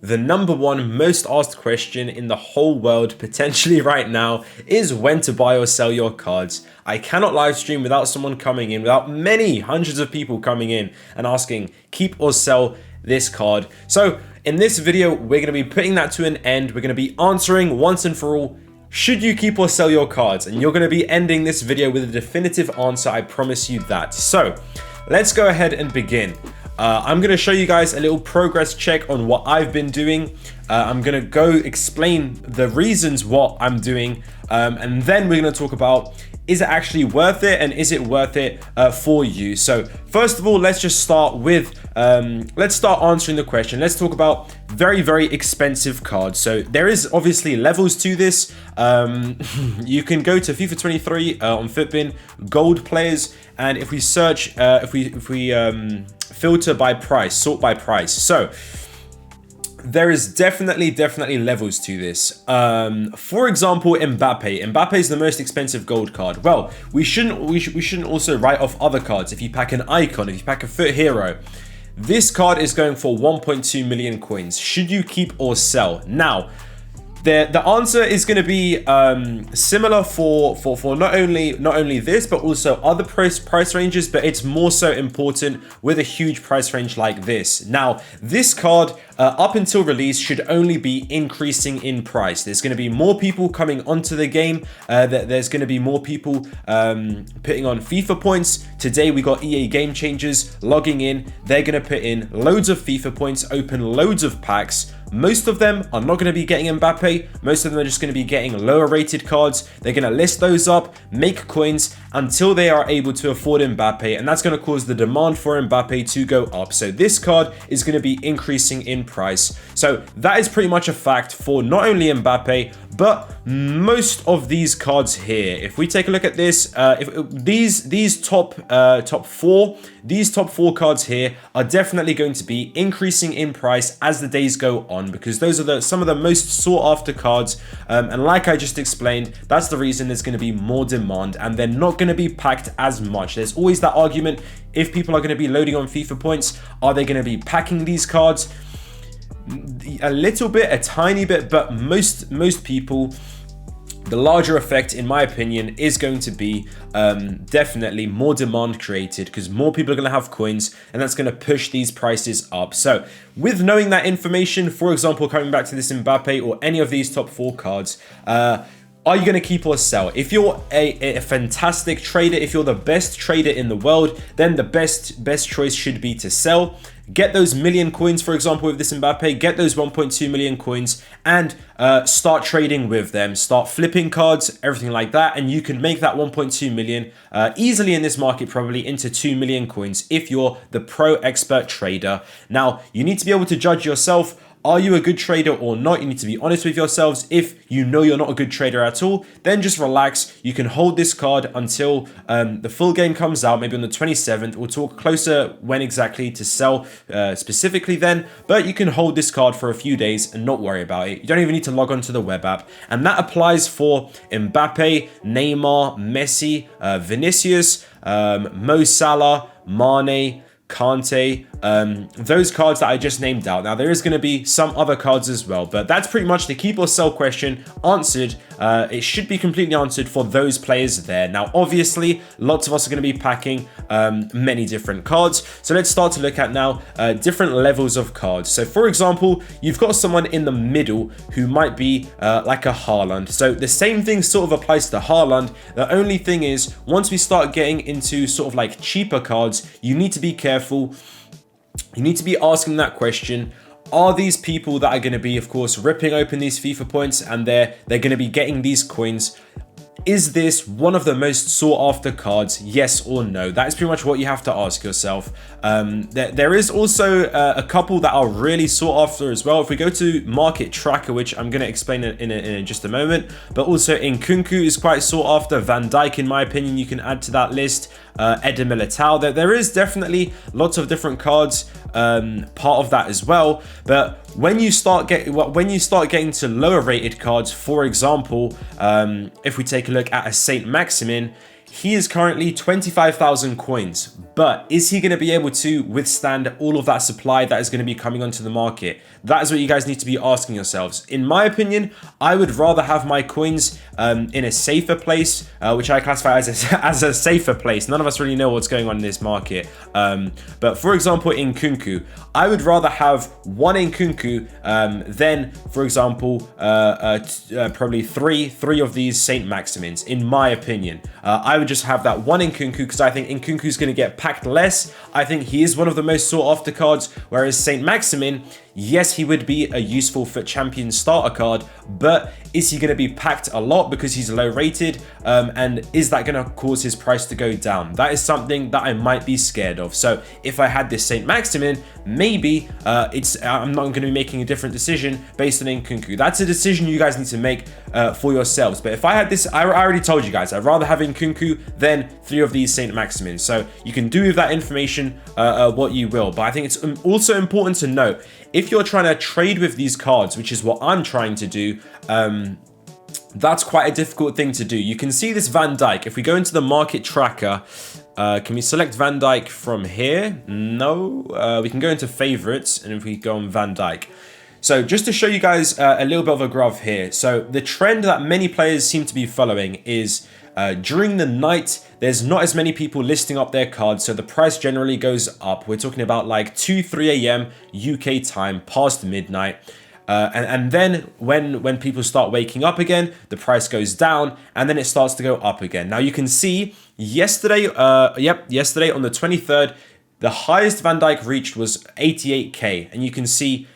The number one most asked question in the whole world, potentially right now, is when to buy or sell your cards. I cannot live stream without someone coming in, without many hundreds of people coming in and asking, keep or sell this card. So in this video, we're going to be putting that to an end. We're going to be answering once and for all, should you keep or sell your cards? And you're going to be ending this video with a definitive answer. I promise you that. So let's go ahead and begin. I'm going to show you guys a little progress check on what I've been doing. I'm going to go explain the reasons what I'm doing. And then we're going to talk about, is it actually worth it? And is it worth it for you? So first of all, let's just start with, let's start answering the question. Let's talk about very, very expensive cards. So there is obviously levels to this. You can go to FIFA 23 on Fitbin, gold players. And if we search, if we filter by price, sort by price. So there is definitely levels to this. For example, Mbappe. Mbappe is the most expensive gold card. Well, we shouldn't also write off other cards. If you pack an icon, if you pack a foot hero, this card is going for 1.2 million coins. Should you keep or sell? Now, the answer is going to be similar for not only this, but also other price ranges, but it's more so important with a huge price range like this. Now, this card up until release should only be increasing in price. There's going to be more people coming onto the game. There's going to be more people putting on FIFA points. Today we got EA Game Changers logging in. They're going to put in loads of FIFA points, open loads of packs. Most of them are not going to be getting Mbappe. Most of them are just going to be getting lower rated cards. They're going to list those up, make coins until they are able to afford Mbappe. And that's going to cause the demand for Mbappe to go up. So this card is going to be increasing in price. So that is pretty much a fact for not only Mbappe, but most of these cards here. If we take a look at this, these top four cards here are definitely going to be increasing in price as the days go on, because those are some of the most sought after cards. And like I just explained, that's the reason there's going to be more demand and they're not going to be packed as much. There's always that argument, if people are going to be loading on FIFA points, are they going to be packing these cards? A little bit, a tiny bit, but most people, the larger effect, in my opinion, is going to be definitely more demand created, because more people are going to have coins and that's going to push these prices up. So with knowing that information, for example, coming back to this Mbappe or any of these top four cards, are you going to keep or sell? If you're a fantastic trader, if you're the best trader in the world, then the best choice should be to sell. Get those million coins, for example, with this Mbappe, get those 1.2 million coins and start trading with them. Start flipping cards, everything like that. And you can make that 1.2 million easily in this market, probably into 2 million coins if you're the pro expert trader. Now, you need to be able to judge yourself. Are you a good trader or not? You need to be honest with yourselves. If you know you're not a good trader at all, then just relax. You can hold this card until the full game comes out, maybe on the 27th. We'll talk closer when exactly to sell specifically then, but you can hold this card for a few days and not worry about it. You don't even need to log on to the web app. And that applies for Mbappe, Neymar, Messi, Vinicius, Mo Salah, Mane, Kante, those cards that I just named out. Now there is going to be some other cards as well, but that's pretty much the keep or sell question answered. It should be completely answered for those players there. Now obviously lots of us are going to be packing many different cards, so let's start to look at now different levels of cards. So for example, you've got someone in the middle who might be like a Haaland. So the same thing sort of applies to Haaland. The only thing is, once we start getting into sort of like cheaper cards, you need to be careful. You need to be asking that question. Are these people that are going to be, of course, ripping open these FIFA points and they're going to be getting these coins? Is this one of the most sought after cards? Yes or no? That is pretty much what you have to ask yourself. There is also a couple that are really sought after as well. If we go to Market Tracker, which I'm going to explain in just a moment, but also Nkunku is quite sought after. Van Dijk, in my opinion, you can add to that list. Eder Militao. There is definitely lots of different cards part of that as well. But when you start getting to lower rated cards, for example, if we take a look at a Saint Maximin, He is currently 25,000 coins, but is he going to be able to withstand all of that supply that is going to be coming onto the market? That is what you guys need to be asking yourselves. In my opinion, I would rather have my coins in a safer place, which I classify as a safer place. None of us really know what's going on in this market. But for example, in Kunku, I would rather have one in Kunku than, for example, probably three of these Saint Maximins, in my opinion. I would just have that one in Kunku because I think in Kunku is going to get packed less. I think he is one of the most sought after cards, whereas Saint Maximin, yes, he would be a useful FUT champion starter card, but is he going to be packed a lot because he's low rated? And is that going to cause his price to go down? That is something that I might be scared of. So if I had this Saint Maximin, maybe I'm not going to be making a different decision based on Nkunku. That's a decision you guys need to make for yourselves. But if I had this, I already told you guys, I'd rather have Nkunku than 3 of these Saint Maximins. So you can do with that information what you will. But I think it's also important to note, if you're trying to trade with these cards, which is what I'm trying to do, that's quite a difficult thing to do. You can see this Van Dijk. If we go into the market tracker, can we select Van Dijk from here? No. We can go into favorites, and if we go on Van Dijk. So just to show you guys a little bit of a graph here. So the trend that many players seem to be following is during the night, there's not as many people listing up their cards, so the price generally goes up. We're talking about like 2-3 a.m. UK time, past midnight. And then when people start waking up again, the price goes down and then it starts to go up again. Now you can see yesterday, yesterday on the 23rd, the highest Van Dijk reached was 88k, and you can see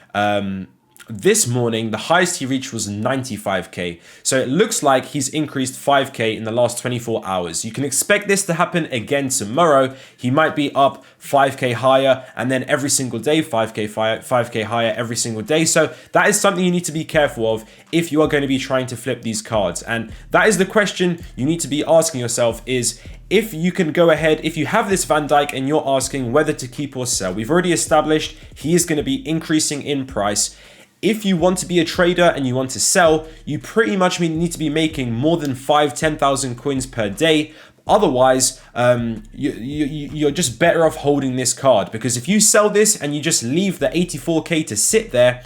this morning, the highest he reached was 95k. So it looks like he's increased 5k in the last 24 hours. You can expect this to happen again tomorrow. He might be up 5k higher, and then every single day, 5k higher every single day. So that is something you need to be careful of if you are going to be trying to flip these cards. And that is the question you need to be asking yourself is, if you can go ahead, if you have this Van Dijk and you're asking whether to keep or sell, we've already established he is going to be increasing in price. If you want to be a trader and you want to sell, you pretty much need to be making more than 10,000 coins per day. Otherwise, you're just better off holding this card, because if you sell this and you just leave the 84k to sit there,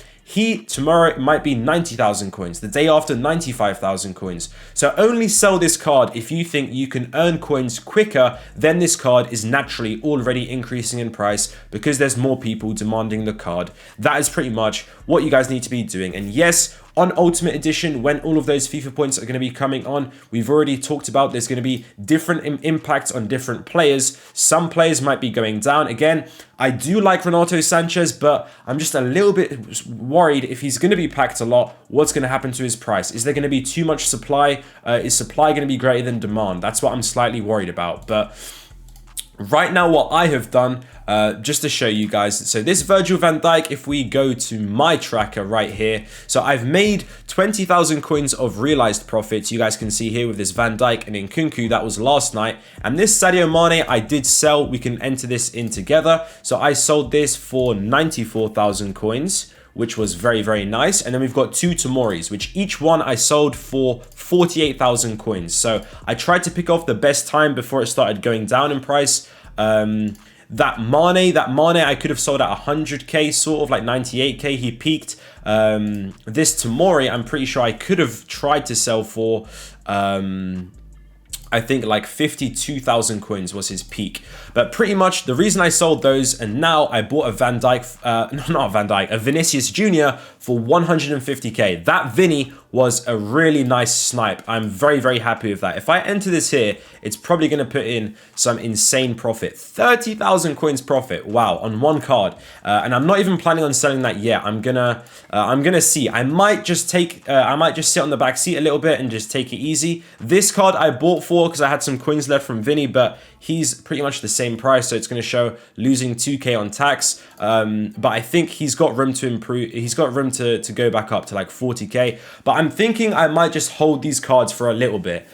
tomorrow might be 90,000 coins, the day after 95,000 coins. So only sell this card if you think you can earn coins quicker than this card is naturally already increasing in price, because there's more people demanding the card. That is pretty much what you guys need to be doing. And yes, on Ultimate Edition, when all of those FIFA points are going to be coming on, we've already talked about there's going to be different impacts on different players. Some players might be going down. Again, I do like Renato Sanchez, but I'm just a little bit worried if he's going to be packed a lot, what's going to happen to his price? Is there going to be too much supply? Is supply going to be greater than demand? That's what I'm slightly worried about. But right now, what I have done, just to show you guys, so this Virgil van Dijk, if we go to my tracker right here, so I've made 20,000 coins of realized profits. You guys can see here with this Van Dijk and Nkunku, that was last night. And this Sadio Mane, I did sell. We can enter this in together. So I sold this for 94,000 coins, which was very, very nice. And then we've got 2 Tomoris, which each one I sold for 48,000 coins. So I tried to pick off the best time before it started going down in price. That Mane I could have sold at 100k, sort of like 98k. He peaked. This Tomori, I'm pretty sure I could have tried to sell for I think like 52,000 coins was his peak. But pretty much the reason I sold those, and now I bought a Van Dijk, not a Van Dijk, a Vinicius Jr. for 150k. That Vinny was a really nice snipe. I'm very, very happy with that. If I enter this here, it's probably going to put in some insane profit. 30,000 coins profit. Wow, on one card. And I'm not even planning on selling that yet. I'm gonna see. I might just sit on the back seat a little bit and just take it easy. This card I bought for because I had some coins left from Vinny, but he's pretty much the same price, so it's going to show losing 2k on tax. But I think he's got room to improve. He's got room to go back up to like 40k. But I'm thinking I might just hold these cards for a little bit.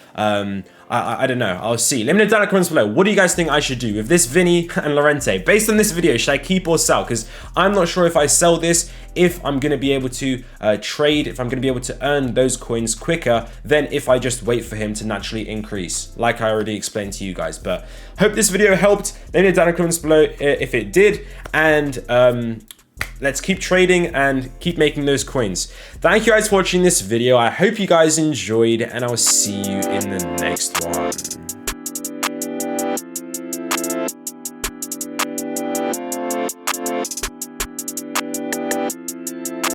I don't know. I'll see. Let me know down in the comments below. What do you guys think I should do with this Vinny and Llorente? Based on this video, should I keep or sell? Because I'm not sure if I sell this, if I'm going to be able to trade, if I'm going to be able to earn those coins quicker than if I just wait for him to naturally increase, like I already explained to you guys. But hope this video helped. Let me know down in the comments below if it did. And let's keep trading and keep making those coins. Thank you guys for watching this video. I hope you guys enjoyed, and I'll see you in the next one.